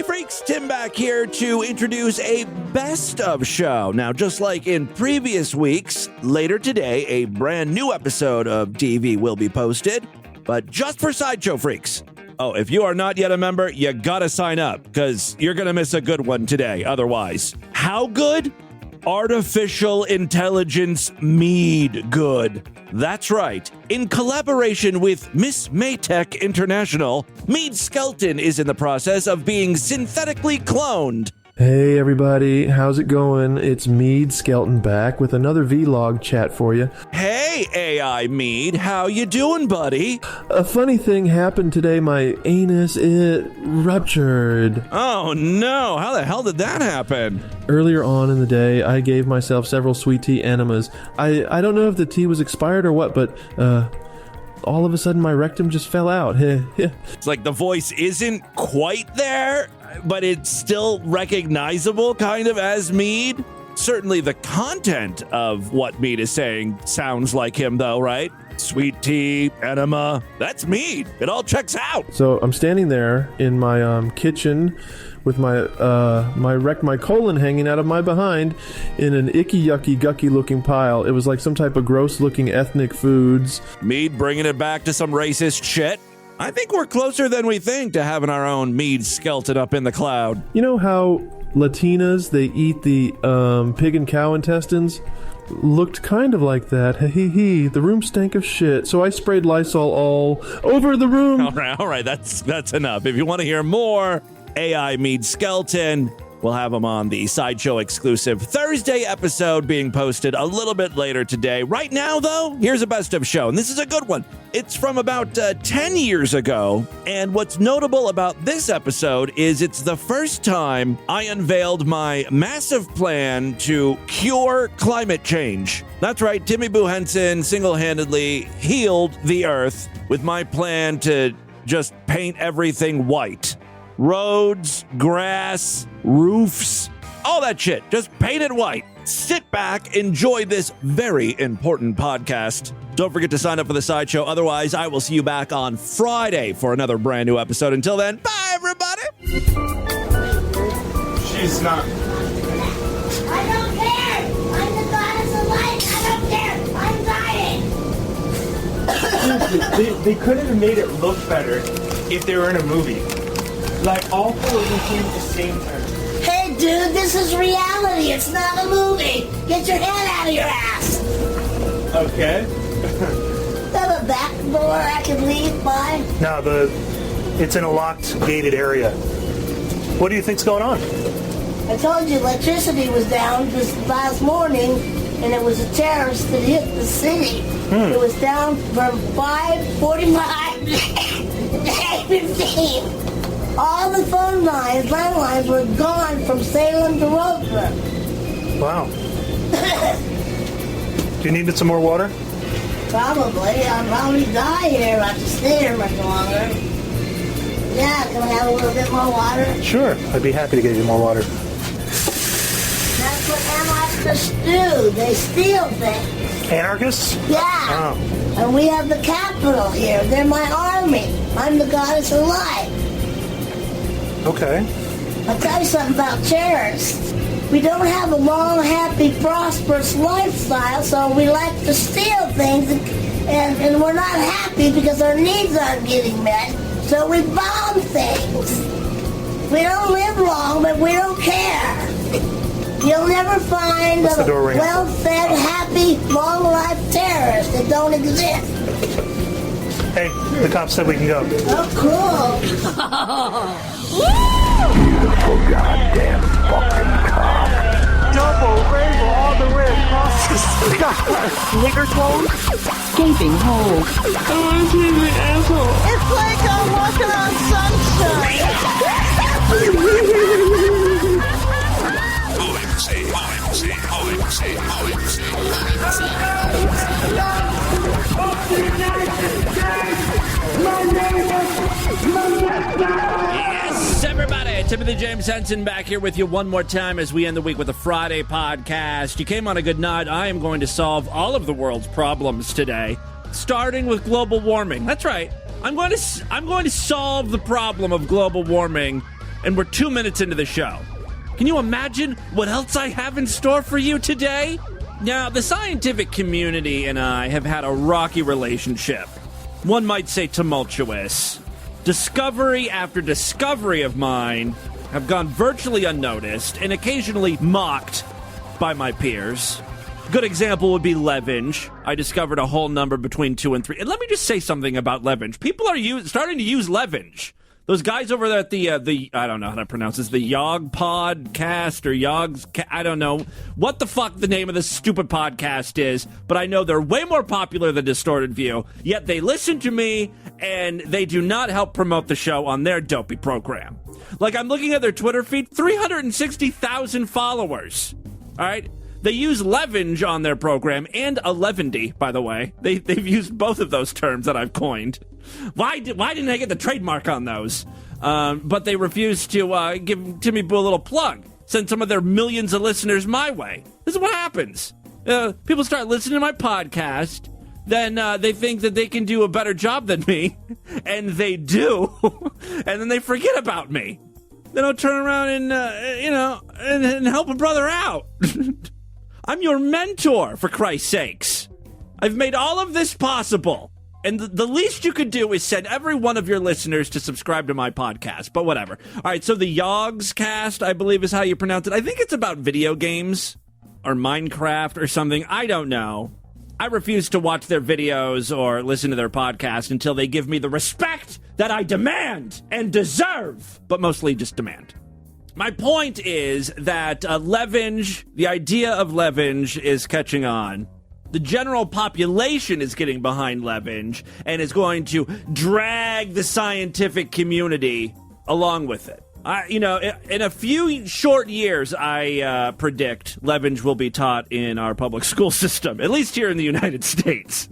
Hey freaks, Tim back here to introduce a best of show. Now, just like in previous weeks, later today, a brand new episode of TV will be posted, but just for Sideshow freaks. Oh, if you are not yet a member, you gotta sign up, because you're gonna miss a good one today otherwise. How good? Artificial intelligence mead good. That's right. In collaboration with Miss Maytech International, Mead Skelton is in the process of being synthetically cloned. Hey everybody, how's it going? It's Mead Skelton back with another vlog chat for you. Hey AI Mead, how you doing, buddy? A funny thing happened today. My anus, it ruptured. Oh no, how the hell did that happen? Earlier on in the day, I gave myself several sweet tea enemas. I don't know if the tea was expired or what, but all of a sudden my rectum just fell out. It's like the voice isn't quite there, but it's still recognizable kind of as Mead. Certainly the content of what Mead is saying sounds like him though, right? Sweet tea, enema, that's Mead. It all checks out. So I'm standing there in my kitchen with my my colon hanging out of my behind in an icky yucky gucky looking pile. It was like some type of gross looking ethnic foods. Mead bringing it back to some racist shit. I think we're closer than we think to having our own Mead Skelton up in the cloud. You know how Latinas, they eat the pig and cow intestines? Looked kind of like that. Hee. The room stank of shit, so I sprayed Lysol all over the room. All right, that's enough. If you want to hear more AI Mead Skelton, we'll have him on the Sideshow exclusive Thursday episode being posted a little bit later today. Right now, though, here's a best of show, and this is a good one. It's from about 10 years ago, and what's notable about this episode is it's the first time I unveiled my massive plan to cure climate change. That's right, Timmy Boo Henson single-handedly healed the Earth with my plan to just paint everything white. Roads, grass, roofs, all that shit. Just paint it white. Sit back, enjoy this very important podcast. Don't forget to sign up for the Sideshow. Otherwise, I will see you back on Friday for another brand new episode. Until then, bye, everybody. She's not. I don't care. I'm the goddess of light. I don't care. I'm dying. They couldn't have made it look better if they were in a movie. Like, all four of them came at the same time. Hey, dude, this is reality. It's not a movie. Get your head out of your ass. Okay. Have a back door I can leave by? No, it's in a locked, gated area. What do you think's going on? I told you electricity was down this last morning, and it was a terrorist that hit the city. It was down from 5:45 to 8:15. All the phone lines, landlines, were gone from Salem to Rosebrook. Wow. Do you need some more water? Probably. I'll probably die here if I have to stay here much longer. Yeah, can I have a little bit more water? Sure. I'd be happy to get you more water. That's what anarchists do. They steal things. Anarchists? Yeah. Oh. And we have the Capitol here. They're my army. I'm the goddess of light. Okay. I'll tell you something about terrorists. We don't have a long, happy, prosperous lifestyle, so we like to steal things, and we're not happy because our needs aren't getting met, so we bomb things. We don't live long, but we don't care. You'll never find What's the a door ringing? well-fed, happy, long-life terrorist that don't exist. Hey, the cops said we can go. Oh, cool. Beautiful goddamn fucking cop. Double rainbow all the way across the sky. Nigger clone. Gaping hole. It's like I'm walking on sunshine. Yes, everybody. Timothy James Henson back here with you one more time as we end the week with a Friday podcast. You came on a good night. I am going to solve all of the world's problems today, starting with global warming. That's right. I'm going to solve the problem of global warming and we're 2 minutes into the show. Can you imagine what else I have in store for you today? Now, the scientific community and I have had a rocky relationship. One might say tumultuous. Discovery after discovery of mine have gone virtually unnoticed and occasionally mocked by my peers. Good example would be Levenge. I discovered a whole number between 2 and 3. And let me just say something about Levenge. People are starting to use Levenge. Those guys over there at the I don't know how to pronounce this, the Yog Podcast or Yogs, I don't know what the fuck the name of this stupid podcast is, but I know they're way more popular than Distorted View, yet they listen to me and they do not help promote the show on their dopey program. Like, I'm looking at their Twitter feed, 360,000 followers, all right? They use Levenge on their program, and Elevendy, by the way. They've used both of those terms that I've coined. Why didn't I get the trademark on those? But they refuse to give Timmy Boo a little plug. Send some of their millions of listeners my way. This is what happens. People start listening to my podcast, then they think that they can do a better job than me, and they do, and then they forget about me. They don't turn around and help a brother out. I'm your mentor, for Christ's sakes. I've made all of this possible. And the least you could do is send every one of your listeners to subscribe to my podcast. But whatever. All right, so the Yogs Cast, I believe is how you pronounce it. I think it's about video games or Minecraft or something. I don't know. I refuse to watch their videos or listen to their podcast until they give me the respect that I demand and deserve. But mostly just demand. My point is that Levenge, the idea of Levenge is catching on. The general population is getting behind Levenge and is going to drag the scientific community along with it. In a few short years, I predict Levenge will be taught in our public school system, at least here in the United States.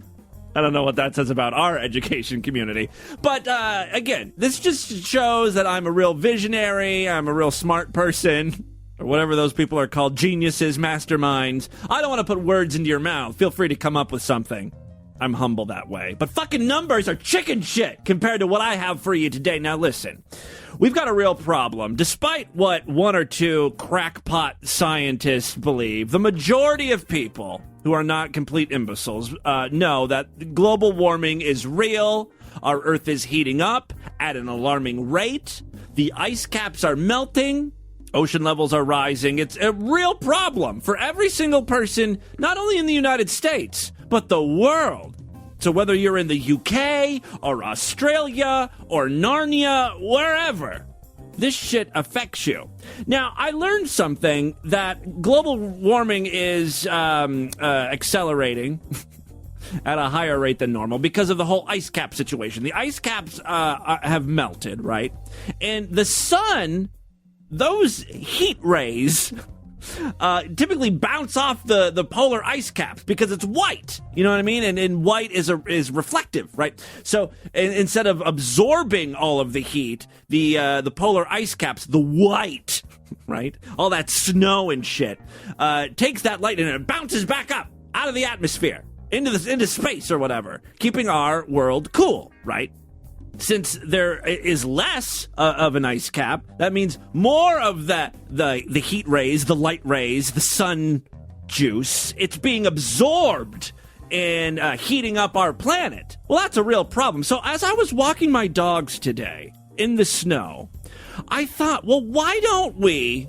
I don't know what that says about our education community. But, again, this just shows that I'm a real visionary, I'm a real smart person, or whatever those people are called, geniuses, masterminds. I don't want to put words into your mouth. Feel free to come up with something. I'm humble that way. But fucking numbers are chicken shit compared to what I have for you today. Now, listen. We've got a real problem. Despite what one or two crackpot scientists believe, the majority of people who are not complete imbeciles know that global warming is real. Our Earth is heating up at an alarming rate. The ice caps are melting. Ocean levels are rising. It's a real problem for every single person, not only in the United States, but the world. So whether you're in the UK or Australia or Narnia, wherever, this shit affects you. Now, I learned something that global warming is accelerating at a higher rate than normal because of the whole ice cap situation. The ice caps have melted, right? And the sun, those heat rays typically bounce off the polar ice caps because it's white. You know what I mean? And white is reflective, right? So instead of absorbing all of the heat, the polar ice caps, the white, right? All that snow and shit, takes that light and it bounces back up out of the atmosphere into space or whatever, keeping our world cool, right? Since there is less of an ice cap, that means more of the heat rays, the light rays, the sun juice, it's being absorbed and heating up our planet. Well, that's a real problem. So as I was walking my dogs today in the snow, I thought, well, why don't we...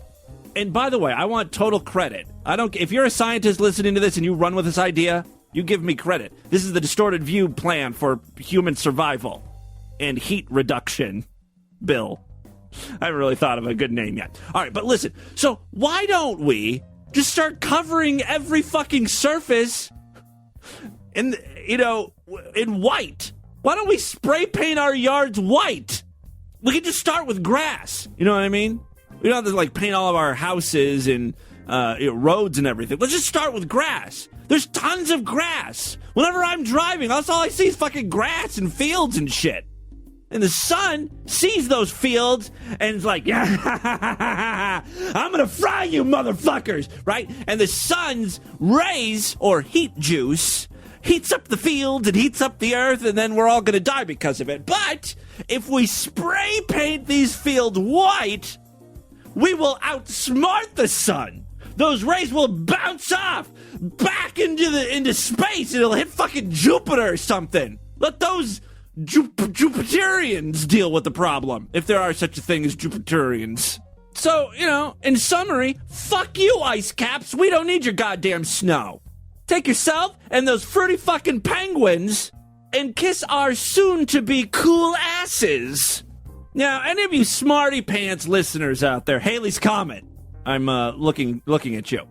And by the way, I want total credit. If you're a scientist listening to this and you run with this idea, you give me credit. This is the Distorted View plan for human survival and heat reduction bill. I haven't really thought of a good name yet. All right, but listen. So why don't we just start covering every fucking surface in white? Why don't we spray paint our yards white? We can just start with grass. You know what I mean? We don't have to paint all of our houses and roads and everything. Let's just start with grass. There's tons of grass. Whenever I'm driving, that's all I see is fucking grass and fields and shit. And the sun sees those fields and is like, yeah, I'm going to fry you motherfuckers, right? And the sun's rays, or heat juice, heats up the fields and heats up the earth, and then we're all going to die because of it. But if we spray paint these fields white, we will outsmart the sun. Those rays will bounce off back into space, and it'll hit fucking Jupiter or something. Let those Jupiterians deal with the problem, if there are such a thing as Jupiterians. So, in summary, fuck you, ice caps. We don't need your goddamn snow. Take yourself and those fruity fucking penguins and kiss our soon-to-be cool asses. Now, any of you smarty pants listeners out there, Haley's Comet, I'm looking at you,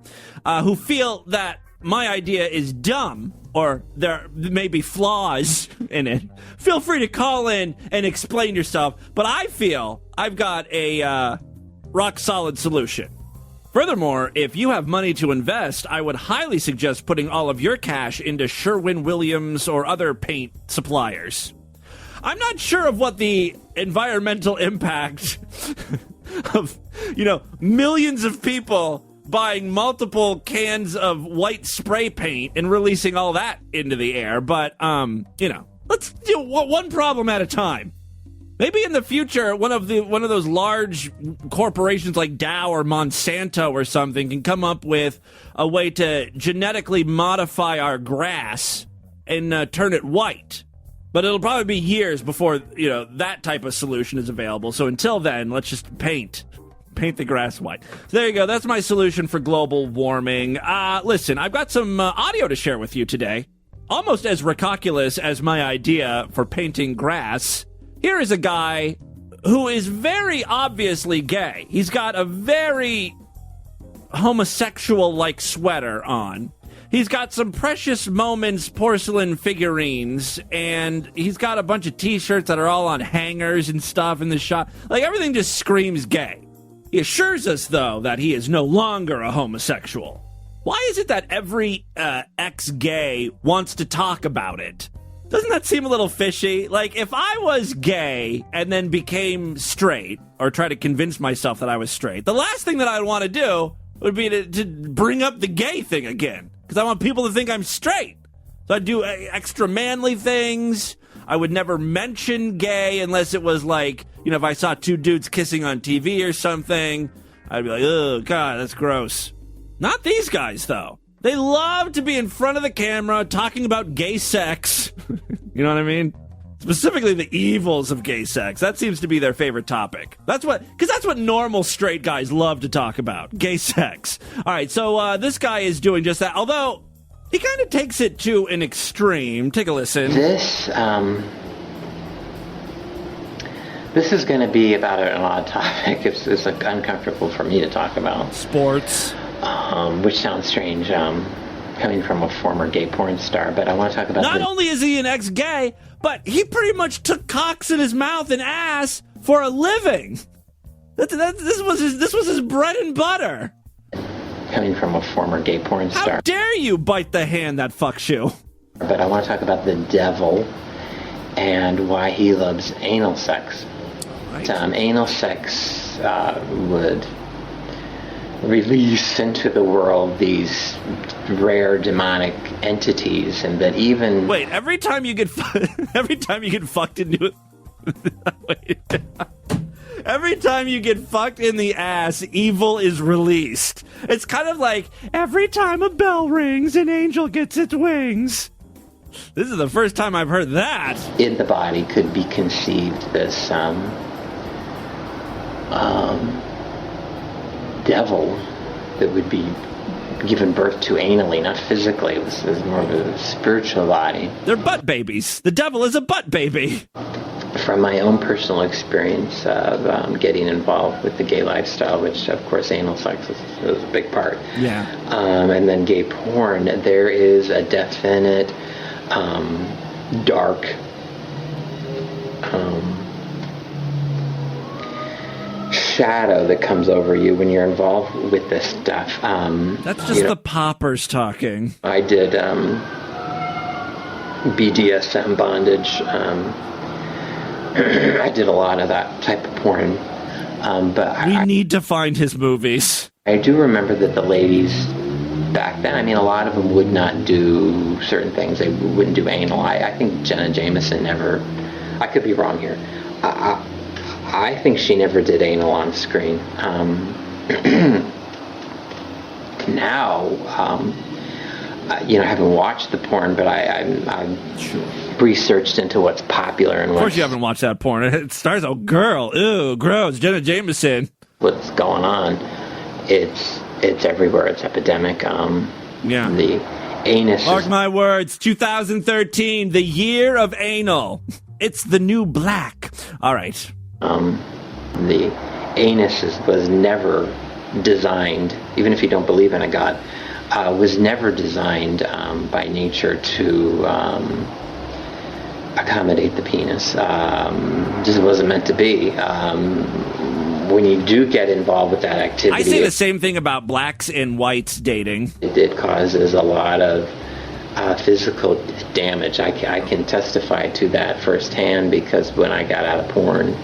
who feel that my idea is dumb, or there may be flaws in it, feel free to call in and explain yourself. But I feel I've got a rock-solid solution. Furthermore, if you have money to invest, I would highly suggest putting all of your cash into Sherwin-Williams or other paint suppliers. I'm not sure of what the environmental impact of, millions of people buying multiple cans of white spray paint and releasing all that into the air, but, let's do one problem at a time. Maybe in the future, one of those large corporations like Dow or Monsanto or something can come up with a way to genetically modify our grass and turn it white. But it'll probably be years before, that type of solution is available. So until then, let's just paint the grass white. So there you go. That's my solution for global warming. Listen, I've got some audio to share with you today. Almost as ridiculous as my idea for painting grass. Here is a guy who is very obviously gay. He's got a very homosexual-like sweater on. He's got some Precious Moments porcelain figurines, and he's got a bunch of t-shirts that are all on hangers and stuff in the shop. Like, everything just screams gay. He assures us, though, that he is no longer a homosexual. Why is it that every ex-gay wants to talk about it? Doesn't that seem a little fishy? Like, if I was gay and then became straight, or try to convince myself that I was straight, the last thing that I'd want to do would be to bring up the gay thing again. Because I want people to think I'm straight. So I'd do extra manly things. I would never mention gay unless it was like, if I saw two dudes kissing on TV or something, I'd be like, oh, God, that's gross. Not these guys, though. They love to be in front of the camera talking about gay sex. You know what I mean? Specifically the evils of gay sex. That seems to be their favorite topic. That's what normal straight guys love to talk about. Gay sex. All right, so this guy is doing just that. Although, he kind of takes it to an extreme. Take a listen. This is going to be about an odd topic. It's uncomfortable for me to talk about. Sports. Which sounds strange, coming from a former gay porn star, but I want to talk about... Not only is he an ex-gay, but he pretty much took cocks in his mouth and ass for a living. This was his bread and butter. Coming from a former gay porn star. How dare you bite the hand that fucks you? But I want to talk about the devil and why he loves anal sex. Right. Anal sex would release into the world these rare demonic entities, and that even... Wait, every time you get fucked into it... Wait. Every time you get fucked in the ass, evil is released. It's kind of like, every time a bell rings, an angel gets its wings. This is the first time I've heard that. In the body could be conceived this, devil that would be given birth to anally, not physically. It was more of a spiritual body. They're butt babies. The devil is a butt baby. From my own personal experience of getting involved with the gay lifestyle, which of course anal sex is a big part. Yeah. And then gay porn, there is a definite dark shadow that comes over you when you're involved with this stuff. That's just the poppers talking. I did BDSM bondage. I did a lot of that type of porn. But we need to find his movies. I do remember that the ladies back then, I mean, a lot of them would not do certain things. They wouldn't do anal. I think Jenna Jameson never, I could be wrong here. I think she never did anal on screen. Now, I haven't watched the porn, but I've researched into what's popular and of course you haven't watched that porn. It stars a girl. Ew, gross. Jenna Jameson. What's going on? It's everywhere. It's epidemic. Yeah. The anus. Mark my words. 2013, the year of anal. It's the new black. All right. The anus was never designed, even if you don't believe in a God, was never designed by nature to accommodate the penis. Just wasn't meant to be. When you do get involved with that activity, I say the same thing about blacks and whites dating. It causes a lot of physical damage. I can testify to that firsthand because when I got out of porn,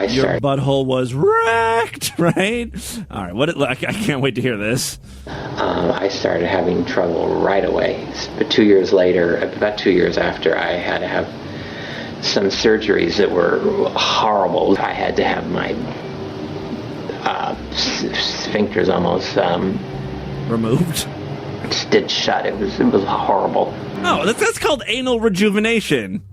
your butthole was wrecked, right? All right, I can't wait to hear this. I started having trouble right away. But 2 years later, about 2 years after, I had to have some surgeries that were horrible. I had to have my sphincters almost removed, stitched shut. It was horrible. Oh, that's called anal rejuvenation.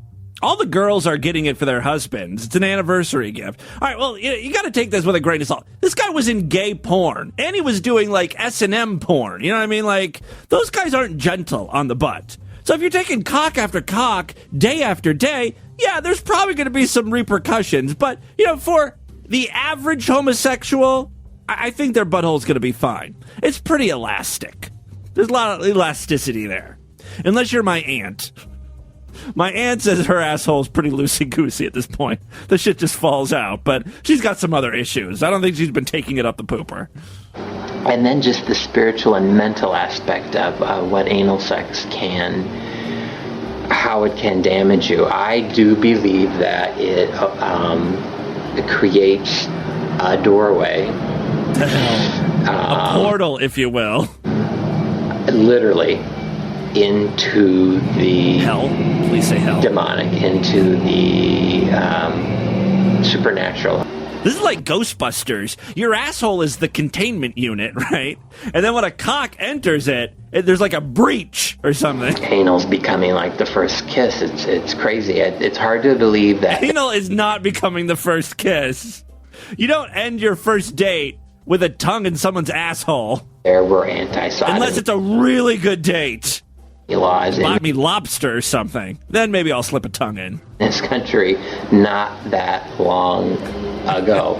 All the girls are getting it for their husbands. It's an anniversary gift. All right, well, you got to take this with a grain of salt. This guy was in gay porn, and he was doing, like, S&M porn. You know what I mean? Like, those guys aren't gentle on the butt. So if you're taking cock after cock, day after day, yeah, there's probably going to be some repercussions. But, for the average homosexual, I think their butthole's going to be fine. It's pretty elastic. There's a lot of elasticity there. Unless you're my aunt. My aunt says her asshole's pretty loosey-goosey at this point. The shit just falls out, but she's got some other issues. I don't think she's been taking it up the pooper. And then just the spiritual and mental aspect of what anal sex how it can damage you. I do believe that it creates a doorway. A portal, if you will. Literally. Into the hell, please say hell. Demonic, into the supernatural. This is like Ghostbusters. Your asshole is the containment unit, right? And then when a cock enters it, there's like a breach or something. Anal's becoming like the first kiss. It's crazy. It's hard to believe that. Anal is not becoming the first kiss. You don't end your first date with a tongue in someone's asshole. There were anti-sodomy. Unless it's a really good date. Laws buy me lobster or something. Then maybe I'll slip a tongue in. This country, not that long ago.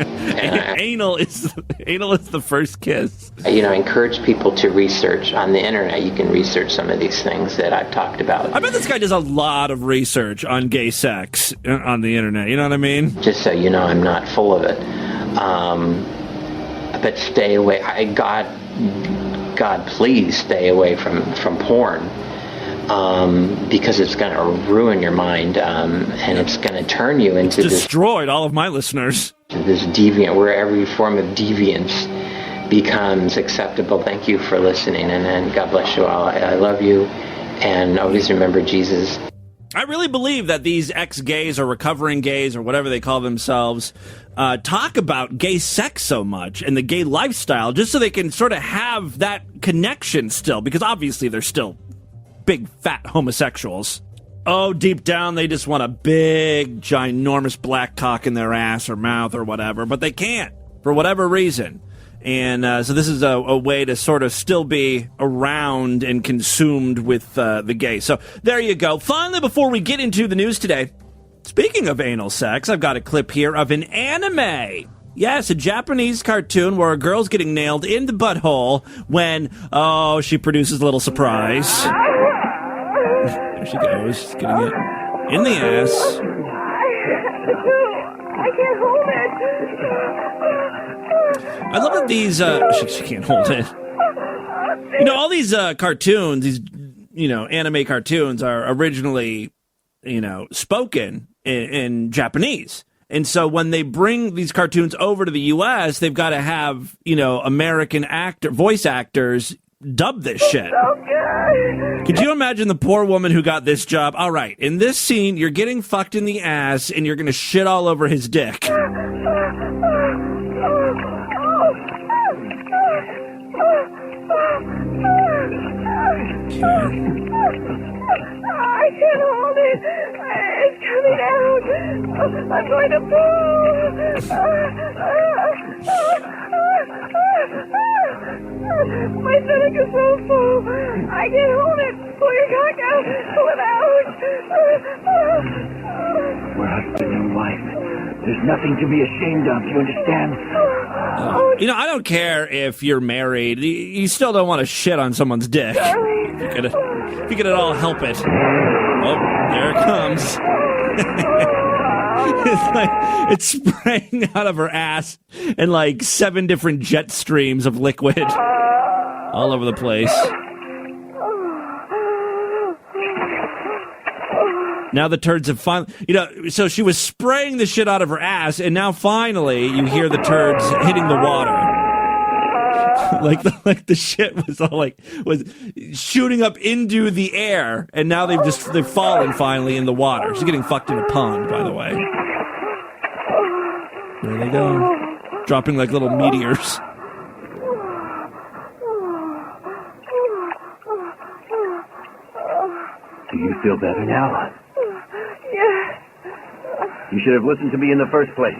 Anal is the first kiss. I encourage people to research on the internet. You can research some of these things that I've talked about. I bet this guy does a lot of research on gay sex on the internet. You know what I mean? Just so you know, I'm not full of it. But stay away. God, please stay away from porn. Because it's going to ruin your mind, and it's going to turn you into destroyed all of my listeners. This deviant, where every form of deviance becomes acceptable. Thank you for listening, and God bless you all. I love you, and always remember Jesus. I really believe that these ex-gays or recovering gays or whatever they call themselves talk about gay sex so much and the gay lifestyle just so they can sort of have that connection still, because obviously they're still big fat homosexuals. Oh, deep down they just want a big ginormous black cock in their ass or mouth or whatever, but they can't for whatever reason. And so this is a way to sort of still be around and consumed with the gay. So there you go. Finally, before we get into the news today, speaking of anal sex, I've got a clip here of an anime. Yes, a Japanese cartoon where a girl's getting nailed in the butthole when, she produces a little surprise. There she goes. She's getting it in the ass. I can't hold it. I love that these, she can't hold it. All these cartoons, these, anime cartoons are originally, spoken in Japanese. And so when they bring these cartoons over to the U.S., they've got to have, American voice actors dub this shit. Could you imagine the poor woman who got this job? All right, in this scene, you're getting fucked in the ass and you're going to shit all over his dick. I can't hold it. It's coming out. I'm going to poo. My stomach is so full. I can't hold it. Pull your cock out. Pull it out. We're husband and wife. There's nothing to be ashamed of. You understand? You know, I don't care if you're married. You still don't want to shit on someone's dick. If you could at all help it. Oh, there it comes. It's spraying out of her ass in like 7 different jet streams of liquid all over the place. Now the turds have finally, so she was spraying the shit out of her ass, and now finally you hear the turds hitting the water. like the shit was all was shooting up into the air, and now they've fallen finally in the water. She's getting fucked in a pond, by the way. There they go, dropping like little meteors. Do you feel better now? Yes. You should have listened to me in the first place.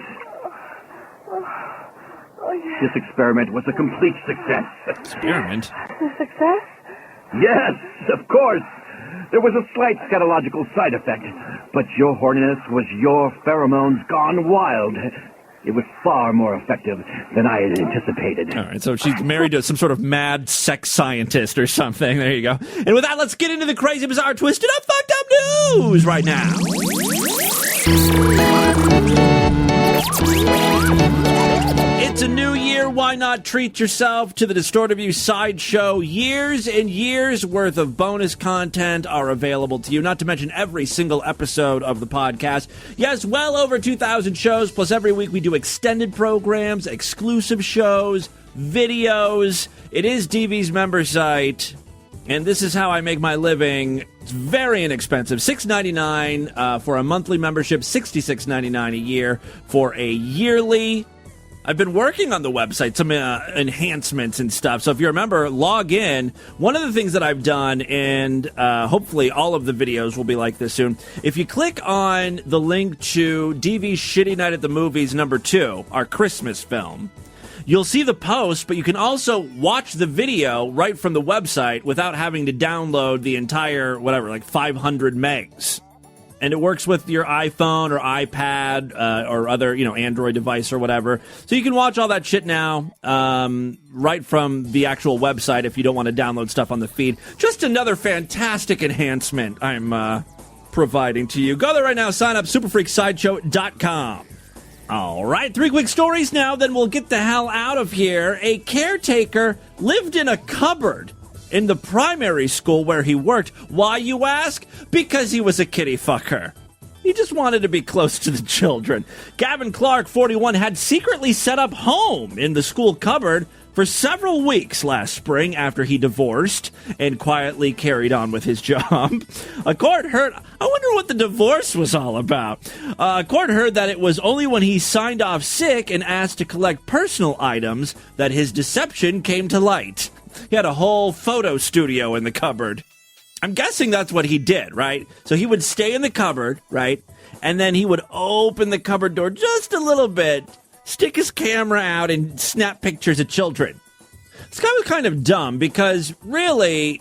This experiment was a complete success. Experiment? Success? Yes, of course. There was a slight scatological side effect, but your horniness was your pheromones gone wild. It was far more effective than I had anticipated. All right, so she's married to some sort of mad sex scientist or something. There you go. And with that, let's get into the crazy, bizarre, twisted up, fucked up news right now. It's a new year. Why not treat yourself to the Distorted View Sideshow? Years and years worth of bonus content are available to you, not to mention every single episode of the podcast. Yes, well over 2,000 shows, plus every week we do extended programs, exclusive shows, videos. It is DV's member site, and this is how I make my living. It's very inexpensive. $6.99 for a monthly membership, $66.99 a year for a yearly. I've been working on the website, some enhancements and stuff. So if you remember, log in. One of the things that I've done, and hopefully all of the videos will be like this soon, if you click on the link to DV's Shitty Night at the Movies #2, our Christmas film, you'll see the post, but you can also watch the video right from the website without having to download the entire, 500 megs. And it works with your iPhone or iPad or other, Android device or whatever. So you can watch all that shit now right from the actual website if you don't want to download stuff on the feed. Just another fantastic enhancement I'm providing to you. Go there right now. Sign up, superfreaksideshow.com. All right, 3 quick stories now, then we'll get the hell out of here. A caretaker lived in a cupboard in the primary school where he worked. Why, you ask? Because he was a kitty fucker. He just wanted to be close to the children. Gavin Clark, 41, had secretly set up home in the school cupboard for several weeks last spring after he divorced and quietly carried on with his job. A court heard... I wonder what the divorce was all about. A court heard that it was only when he signed off sick and asked to collect personal items that his deception came to light. He had a whole photo studio in the cupboard. I'm guessing that's what he did, right? So he would stay in the cupboard, right? And then he would open the cupboard door just a little bit, stick his camera out, and snap pictures of children. This guy was kind of dumb because, really,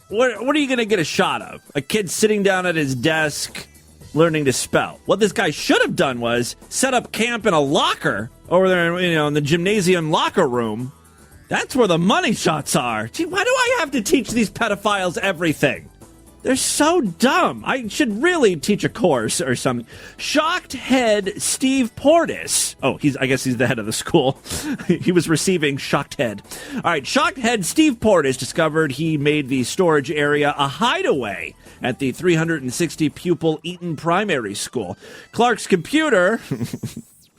what are you going to get a shot of? A kid sitting down at his desk learning to spell. What this guy should have done was set up camp in a locker over there, in the gymnasium locker room. That's where the money shots are. Gee, why do I have to teach these pedophiles everything? They're so dumb. I should really teach a course or something. Shocked head Steve Portis. Oh, I guess he's the head of the school. He was receiving shocked head. All right, shocked head Steve Portis discovered he made the storage area a hideaway at the 360 pupil Eaton Primary School. Clark's computer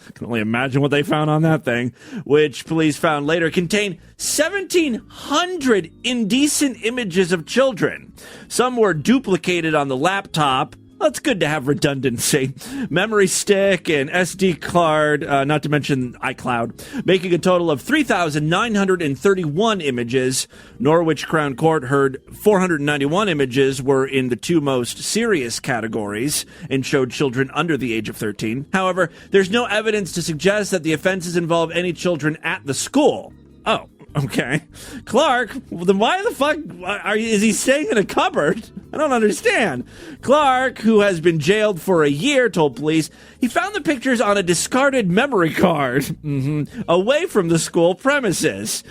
I can only imagine what they found on that thing, which police found later contained 1,700 indecent images of children. Some were duplicated on the laptop. Well, it's good to have redundancy. Memory stick and SD card, not to mention iCloud, making a total of 3,931 images. Norwich Crown Court heard 491 images were in the two most serious categories and showed children under the age of 13. However, there's no evidence to suggest that the offenses involve any children at the school. Oh, okay. Clark, well, then why the fuck is he staying in a cupboard? I don't understand. Clark, who has been jailed for a year, told police he found the pictures on a discarded memory card away from the school premises.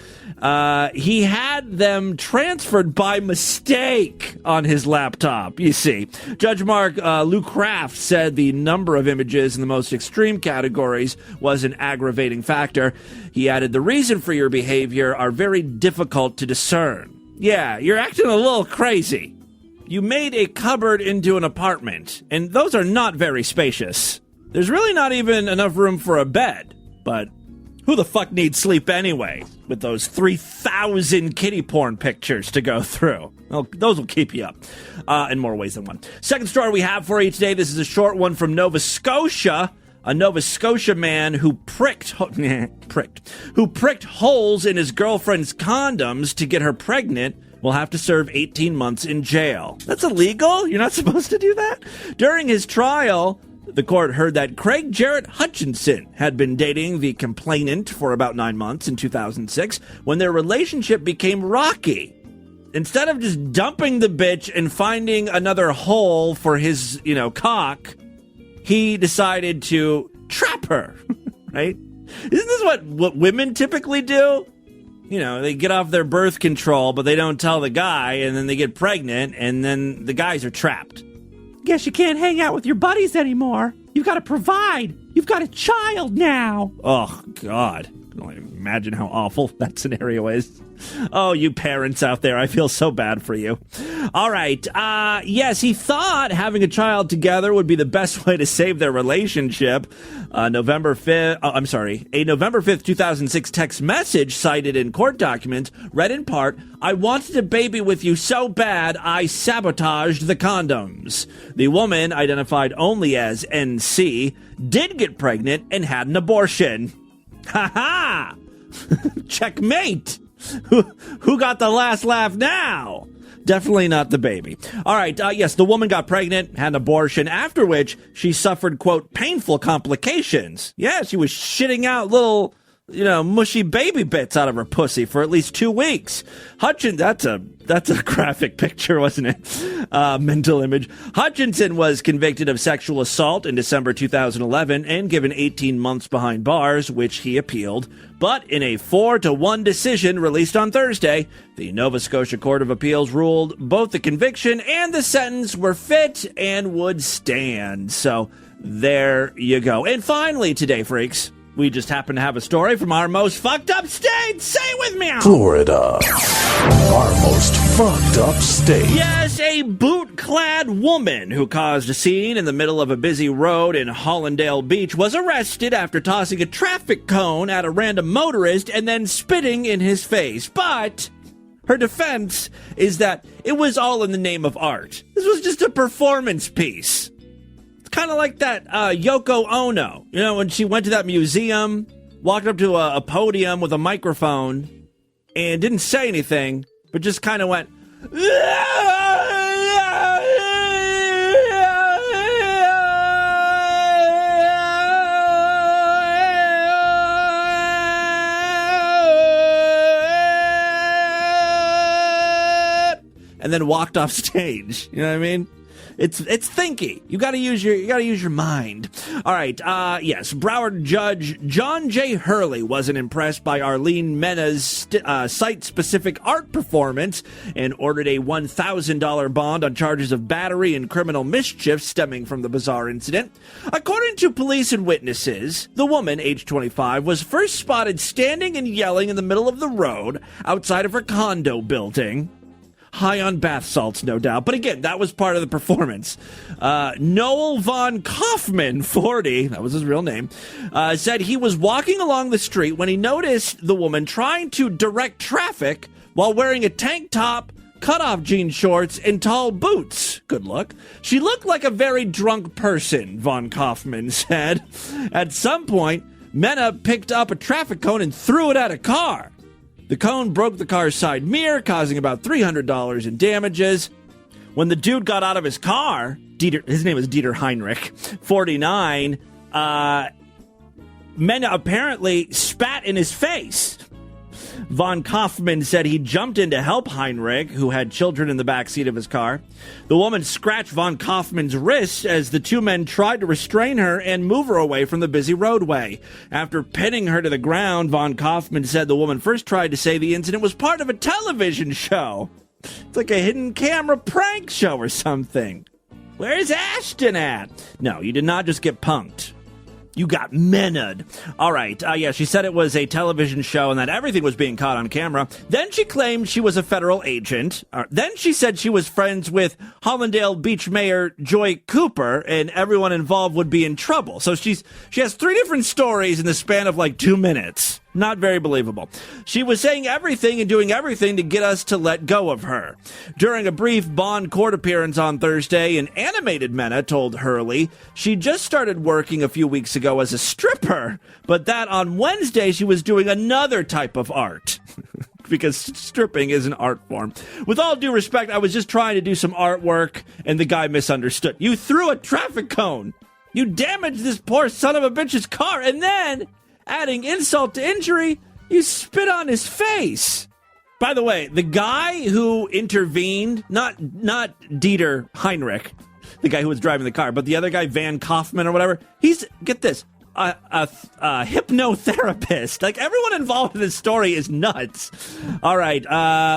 He had them transferred by mistake on his laptop, you see. Judge Mark Lou Craft said the number of images in the most extreme categories was an aggravating factor. He added, the reason for your behavior are very difficult to discern. Yeah, you're acting a little crazy. You made a cupboard into an apartment, and those are not very spacious. There's really not even enough room for a bed, but who the fuck needs sleep anyway, with those 3,000 kitty porn pictures to go through? Well, those will keep you up, in more ways than one. Second story we have for you today, this is a short one from Nova Scotia. A Nova Scotia man who pricked holes in his girlfriend's condoms to get her pregnant will have to serve 18 months in jail. That's illegal? You're not supposed to do that? During his trial, the court heard that Craig Jarrett Hutchinson had been dating the complainant for about 9 months in 2006 when their relationship became rocky. Instead of just dumping the bitch and finding another hole for his, cock, he decided to trap her, right? Isn't this what women typically do? They get off their birth control, but they don't tell the guy, and then they get pregnant, and then the guys are trapped. Guess you can't hang out with your buddies anymore. You've got to provide. You've got a child now. Oh, God. I can only imagine how awful that scenario is. Oh, you parents out there, I feel so bad for you. All right. Yes, he thought having a child together would be the best way to save their relationship. A November 5th, 2006 text message cited in court documents read in part, I wanted a baby with you so bad I sabotaged the condoms. The woman, identified only as NC, did get pregnant and had an abortion. Ha ha! Checkmate! Who got the last laugh now? Definitely not the baby. All right, yes, the woman got pregnant, had an abortion, after which she suffered, quote, painful complications. Yeah, she was shitting out little, mushy baby bits out of her pussy for at least 2 weeks. That's a graphic picture, wasn't it? Mental image. Hutchinson was convicted of sexual assault in December 2011 and given 18 months behind bars, which he appealed. But in a 4-1 decision released on Thursday, the Nova Scotia Court of Appeals ruled both the conviction and the sentence were fit and would stand. So there you go. And finally today, freaks, we just happen to have a story from our most fucked up state. Say it with me. Florida. Our most fucked up state. Yes, a boot-clad woman who caused a scene in the middle of a busy road in Hollandale Beach was arrested after tossing a traffic cone at a random motorist and then spitting in his face. But her defense is that it was all in the name of art. This was just a performance piece. Kind of like that Yoko Ono, when she went to that museum, walked up to a podium with a microphone and didn't say anything, but just kind of went, and then walked off stage. You know what I mean? It's thinky. You got to use your mind. All right. Yes. Broward Judge John J. Hurley wasn't impressed by Arlene Mena's site-specific art performance and ordered a $1,000 bond on charges of battery and criminal mischief stemming from the bizarre incident. According to police and witnesses, the woman, age 25, was first spotted standing and yelling in the middle of the road outside of her condo building. high on bath salts, no doubt. But again, that was part of the performance. Noel von Kaufman, 40, that was his real name, said he was walking along the street when he noticed the woman trying to direct traffic while wearing a tank top, cutoff jean shorts, and tall boots. Good look. She looked like a very drunk person, von Kaufman said. At some point, Mena picked up a traffic cone and threw it at a car. The cone broke the car's side mirror, causing about $300 in damages. When the dude got out of his car, his name is Dieter Heinrich, 49, Mena apparently spat in his face. Von Kaufman said he jumped in to help Heinrich, who had children in the backseat of his car. The woman scratched Von Kaufman's wrist as the two men tried to restrain her and move her away from the busy roadway. After pinning her to the ground, Von Kaufman said the woman first tried to say the incident was part of a television show. It's like a hidden camera prank show or something. Where's Ashton at? No, you did not just get punked. You got mena'd. All right. Yeah, she said it was a television show and that everything was being caught on camera. Then she claimed she was a federal agent. Then she said she was friends with Hollandale Beach Mayor Joy Cooper and everyone involved would be in trouble. So she has 3 different stories in the span of like 2 minutes. Not very believable. She was saying everything and doing everything to get us to let go of her. During a brief Bond court appearance on Thursday, an animated Mena told Hurley she just started working a few weeks ago as a stripper, but that on Wednesday she was doing another type of art. Because stripping is an art form. With all due respect, I was just trying to do some artwork, and the guy misunderstood. You threw a traffic cone. You damaged this poor son of a bitch's car, and then, adding insult to injury, you spit on his face. By the way, the guy who intervened, not Dieter Heinrich, the guy who was driving the car, but the other guy, Van Kaufman or whatever, he's, get this, a hypnotherapist. Like, everyone involved in this story is nuts. All right.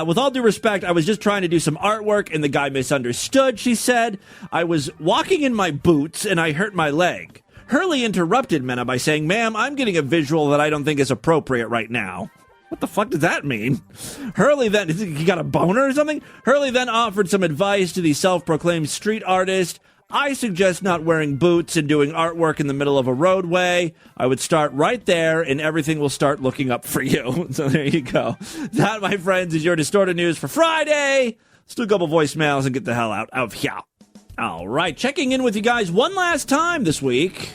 With all due respect, I was just trying to do some artwork and the guy misunderstood, she said. I was walking in my boots and I hurt my leg. Hurley interrupted Mena by saying, "Ma'am, I'm getting a visual that I don't think is appropriate right now." What the fuck does that mean? Hurley then, he got a boner or something? Hurley then offered some advice to the self-proclaimed street artist. I suggest not wearing boots and doing artwork in the middle of a roadway. I would start right there and everything will start looking up for you. So there you go. That, my friends, is your Distorted News for Friday. Let's do a couple voicemails and get the hell out of here. All right, checking in with you guys one last time this week.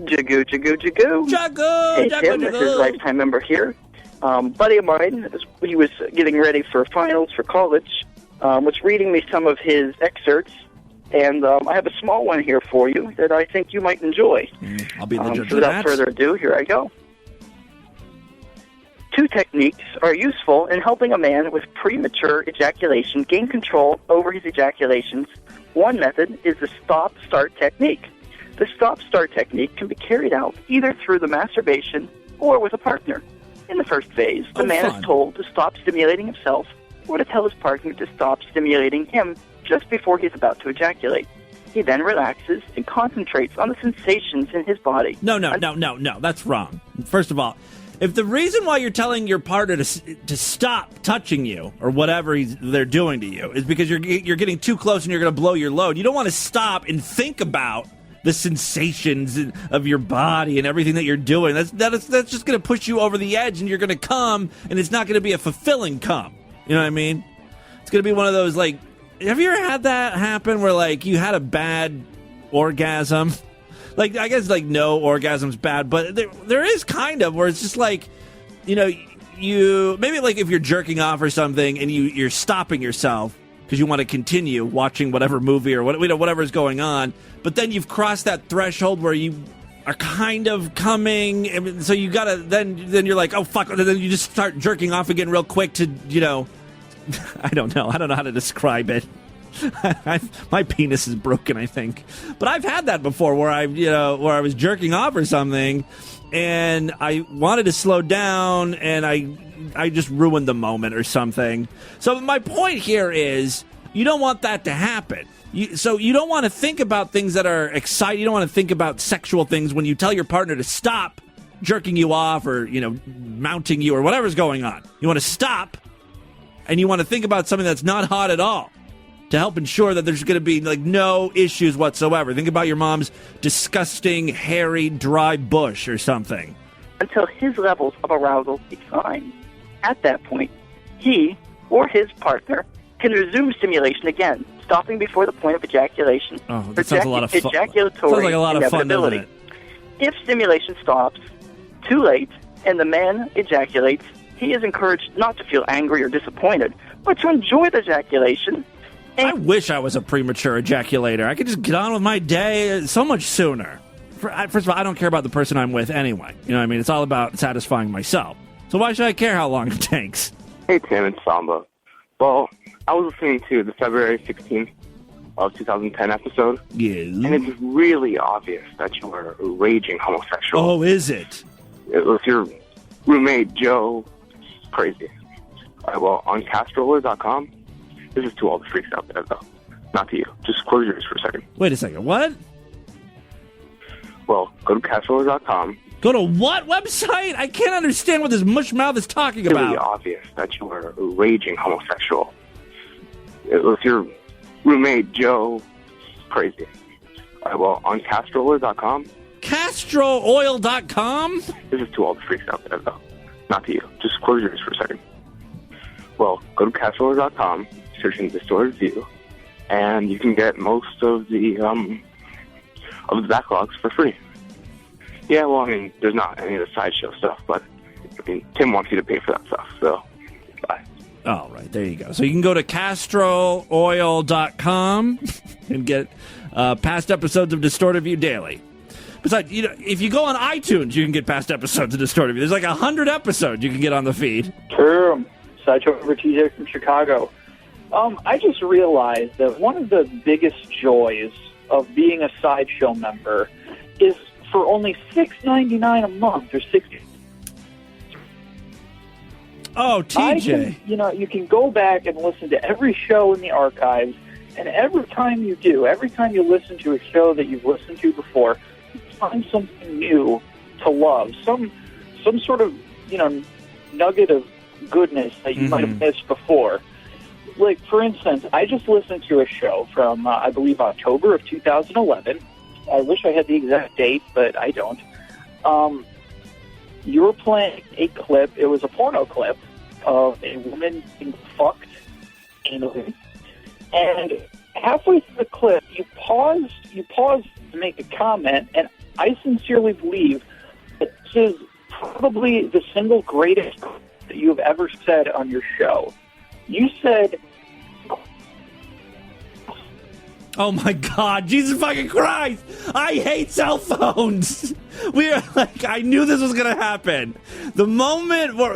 Jagoo, Jagoo, Jagoo. Jagoo, hey, Jagoo, Tim, Jagoo. This is Lifetime member here. Buddy of mine, he was getting ready for finals for college, was reading me some of his excerpts, and I have a small one here for you that I think you might enjoy. I'll be the judge so of without that. further ado, here I go. 2 techniques are useful in helping a man with premature ejaculation gain control over his ejaculations. One method is the stop-start technique. The stop-start technique can be carried out either through the masturbation or with a partner. In the first phase, the man is told to stop stimulating himself or to tell his partner to stop stimulating him just before he's about to ejaculate. He then relaxes and concentrates on the sensations in his body. No, that's wrong. First of all, if the reason why you're telling your partner to stop touching you or whatever they're doing to you is because you're getting too close and you're going to blow your load, you don't want to stop and think about the sensations of your body and everything that you're doing. That's just going to push you over the edge and you're going to come and it's not going to be a fulfilling come. You know what I mean? It's going to be one of those, like, have you ever had that happen where, like, you had a bad orgasm? Like, I guess, like, no orgasm's bad, but there is kind of where it's just like, you know, you maybe like if you're jerking off or something and you're stopping yourself because you want to continue watching whatever movie or whatever's going on, but then you've crossed that threshold where you are kind of coming, and so you gotta then you're like, oh fuck, and then you just start jerking off again real quick to, you know, I don't know how to describe it. My penis is broken, I think. But I've had that before where I was jerking off or something and I wanted to slow down and I just ruined the moment or something. So my point here is you don't want that to happen. So you don't want to think about things that are exciting. You don't want to think about sexual things when you tell your partner to stop jerking you off or, you know, mounting you or whatever's going on. You want to stop and you want to think about something that's not hot at all to help ensure that there's going to be like no issues whatsoever. Think about your mom's disgusting, hairy, dry bush or something. Until his levels of arousal decline. At that point, he or his partner can resume stimulation again, stopping before the point of ejaculation. Oh, that sounds a lot of fun. Ejaculatory Sounds like a lot of fun, doesn't inevitability. it? If stimulation stops too late and the man ejaculates, he is encouraged not to feel angry or disappointed, but to enjoy the ejaculation. I wish I was a premature ejaculator. I could just get on with my day so much sooner. First of all, I don't care about the person I'm with anyway. You know what I mean? It's all about satisfying myself. So why should I care how long it takes? Hey, Tim, it's Samba. Well, I was listening to the February 16th of 2010 episode. Yes. And it's really obvious that you are a raging homosexual. Oh, is it? It was your roommate, Joe. It's crazy. All right, well, on castroller.com, this is to all the freaks out there, though. Not to you. Just close your ears for a second. Wait a second. What? Well, go to castroller.com. Go to what website? I can't understand what this mushmouth is talking It's about. really obvious that you are a raging homosexual. It was your roommate, Joe. It's crazy. All right, well, on castroller.com. CastroOil.com? This is to all the freaks out there, though. Not to you. Just close your ears for a second. Well, go to castroller.com, search in Distorted View, and you can get most of the backlogs for free. Yeah, well, I mean, there's not any of the sideshow stuff, but I mean, Tim wants you to pay for that stuff, so bye. All right, there you go. So you can go to CastroOil.com and get past episodes of Distorted View daily. Besides, you know, if you go on iTunes, you can get past episodes of Distorted View. There's like 100 episodes you can get on the feed. True. Sideshow over TJ from Chicago. I just realized that one of the biggest joys of being a Sideshow member is for only $6.99 a month or $60. Oh, TJ. You can go back and listen to every show in the archives, and every time you listen to a show that you've listened to before, you find something new to love, some sort of nugget of goodness that you might have missed before. Like, for instance, I just listened to a show from, I believe, October of 2011. I wish I had the exact date, but I don't. You were playing a clip. It was a porno clip of a woman being fucked anally. And halfway through the clip, you paused to make a comment, and I sincerely believe that this is probably the single greatest that you have ever said on your show. You said... Oh my God, Jesus fucking Christ! I hate cell phones! We are like, I knew this was gonna happen. The moment where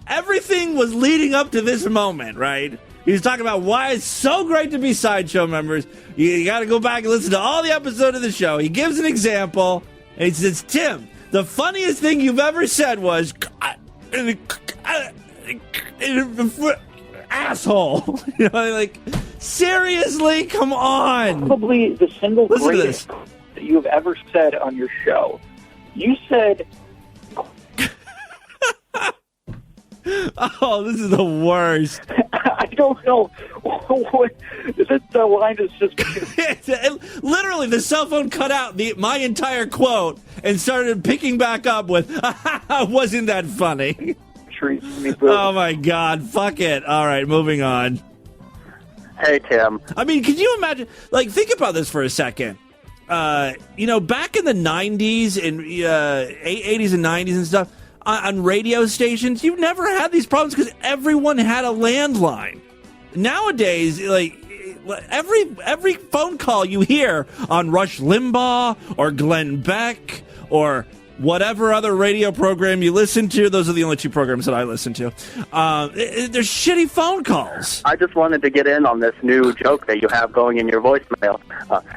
everything was leading up to this moment, right? He was talking about why it's so great to be Sideshow members. You gotta go back and listen to all the episodes of the show. He gives an example, and he says, Tim, the funniest thing you've ever said was, asshole. You know, like, seriously? Come on. Probably the single greatest that you have ever said on your show. You said... Oh, this is the worst. I don't know what the line is just... Literally, the cell phone cut out my entire quote and started picking back up with, wasn't that funny? Oh, my God. Fuck it. All right, moving on. Hey, Tim. I mean, can you imagine? Like, think about this for a second. Back in the 90s and 80s and 90s and stuff, on radio stations, you never had these problems because everyone had a landline. Nowadays, like, every phone call you hear on Rush Limbaugh or Glenn Beck or whatever other radio program you listen to, those are the only two programs that I listen to. They're shitty phone calls. I just wanted to get in on this new joke that you have going in your voicemail.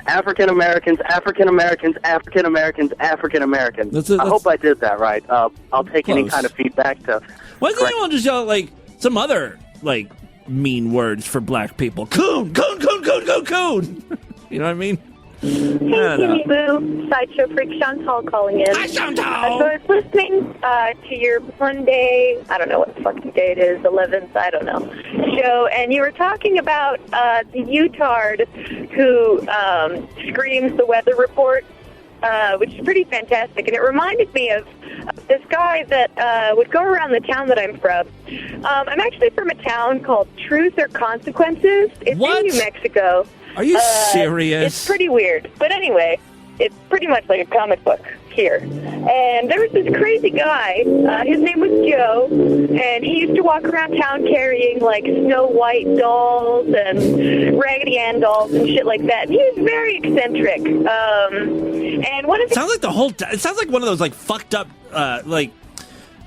African Americans, African Americans, African Americans, African Americans. I hope I did that right. I'll take any kind of feedback to... Why doesn't anyone just yell, like, some other, like, mean words for black people? Coon, coon, coon, coon, coon, coon. You know what I mean? Hey, Timmy Boo, Sideshow Freak, Chantal calling in. Hi, Chantal! So I was listening to your Monday, I don't know what the fucking day it is, 11th, I don't know, show, and you were talking about the Utard who screams the weather report, which is pretty fantastic, and it reminded me of this guy that would go around the town that I'm from. I'm actually from a town called Truth or Consequences. It's in New Mexico. Are you serious? It's pretty weird. But anyway, it's pretty much like a comic book here. And there was this crazy guy. His name was Joe. And he used to walk around town carrying, like, Snow White dolls and Raggedy Ann dolls and shit like that. And he was very eccentric. And one of the... Sounds like the whole... it sounds like one of those, like, fucked up,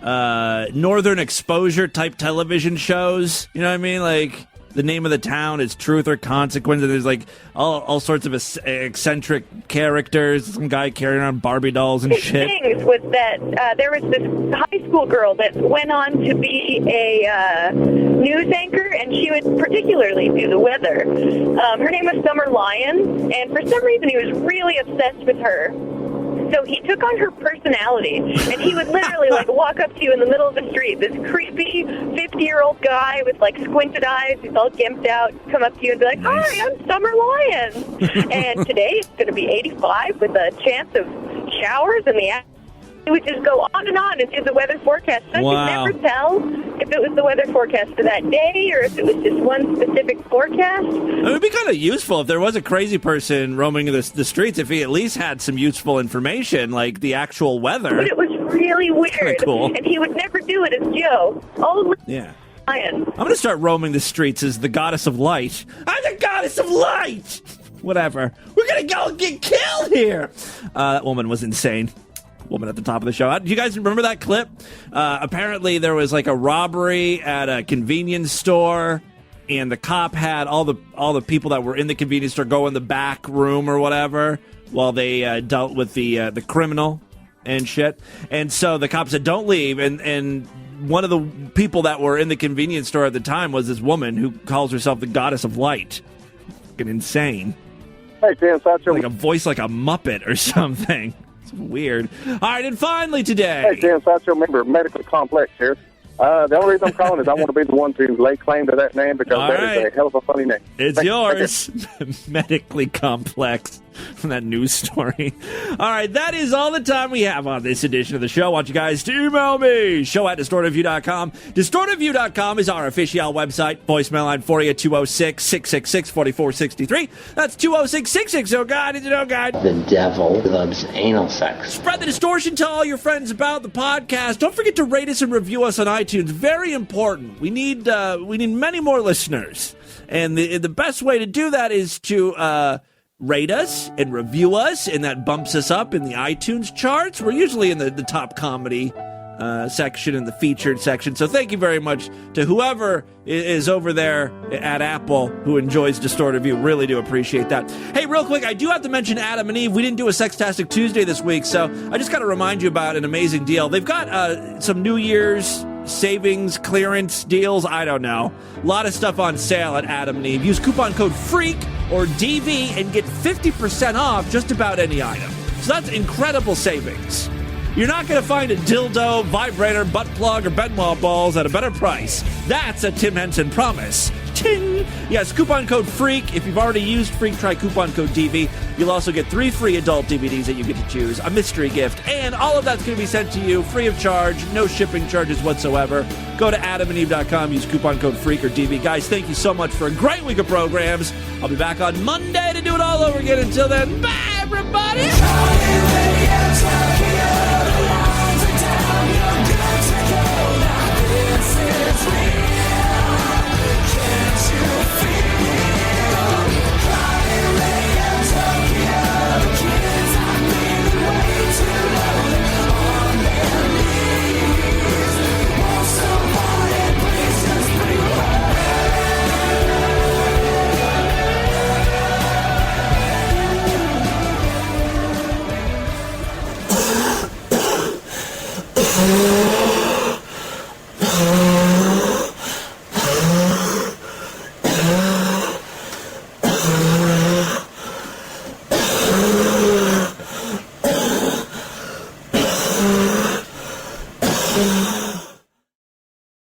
Northern Exposure type television shows. You know what I mean? Like... The name of the town is Truth or Consequence, and there's like all sorts of eccentric characters. Some guy carrying around Barbie dolls and shit. The thing was that there was this high school girl that went on to be a news anchor, and she would particularly do the weather. Her name was Summer Lyon, and for some reason he was really obsessed with her. So he took on her personality, and he would literally, like, walk up to you in the middle of the street, this creepy 50-year-old guy with, like, squinted eyes, he's all gimped out, come up to you and be like, "Hi, I'm Summer Lyon." And today it's going to be 85 with a chance of showers in the afternoon. He would just go on and do the weather forecast. So Wow. I could never tell if it was the weather forecast for that day or if it was just one specific forecast. It would be kind of useful if there was a crazy person roaming the streets, if he at least had some useful information, like the actual weather. But it was really weird. Cool. And he would never do it as Joe. Only Yeah. Lion. I'm going to start roaming the streets as the goddess of light. I'm the goddess of light! Whatever. We're going to go get killed here! That woman was insane. Woman at the top of the show. Do you guys remember that clip? Apparently there was like a robbery at a convenience store, and the cop had all the people that were in the convenience store go in the back room or whatever while they dealt with the criminal and shit. And so the cop said, "Don't leave." And one of the people that were in the convenience store at the time was this woman who calls herself the goddess of light. Fucking insane. Hey, Tim, like a voice like a Muppet or something. It's weird. All right, and finally today. Hey, Tim, Sideshow member, Medically Complex here. The only reason I'm calling is I want to be the one to lay claim to that name because that is a hell of a funny name. It's Thank you. yours. Medically Complex from that news story. All right, that is all the time we have on this edition of the show. I want you guys to email me, show@distortedview.com. Distortedview.com is our official website. Voicemail line for you, 206-666-4463. That's 206-660. Oh, God, is it oh, God? The devil loves anal sex. Spread the distortion. Tell all your friends about the podcast. Don't forget to rate us and review us on iTunes. Very important. We need many more listeners. And the best way to do that is to rate us and review us, and that bumps us up in the iTunes charts. We're usually in the top comedy section and the featured section. So thank you very much to whoever is over there at Apple who enjoys Distorted View. Really do appreciate that. Hey, real quick, I do have to mention Adam and Eve. We didn't do a Sextastic Tuesday this week, so I just got to remind you about an amazing deal. They've got some New Year's savings, clearance deals, I don't know. A lot of stuff on sale at Adam and Eve. Use coupon code FREAK or DV and get 50% off just about any item. So that's incredible savings. You're not going to find a dildo, vibrator, butt plug, or Benoit balls at a better price. That's a Tim Henson promise. Ting! Yes, coupon code FREAK. If you've already used FREAK, try coupon code DV. You'll also get 3 free adult DVDs that you get to choose, a mystery gift, and all of that's going to be sent to you free of charge, no shipping charges whatsoever. Go to adamandeve.com, use coupon code FREAK or DV. Guys, thank you so much for a great week of programs. I'll be back on Monday to do it all over again. Until then, bye, everybody!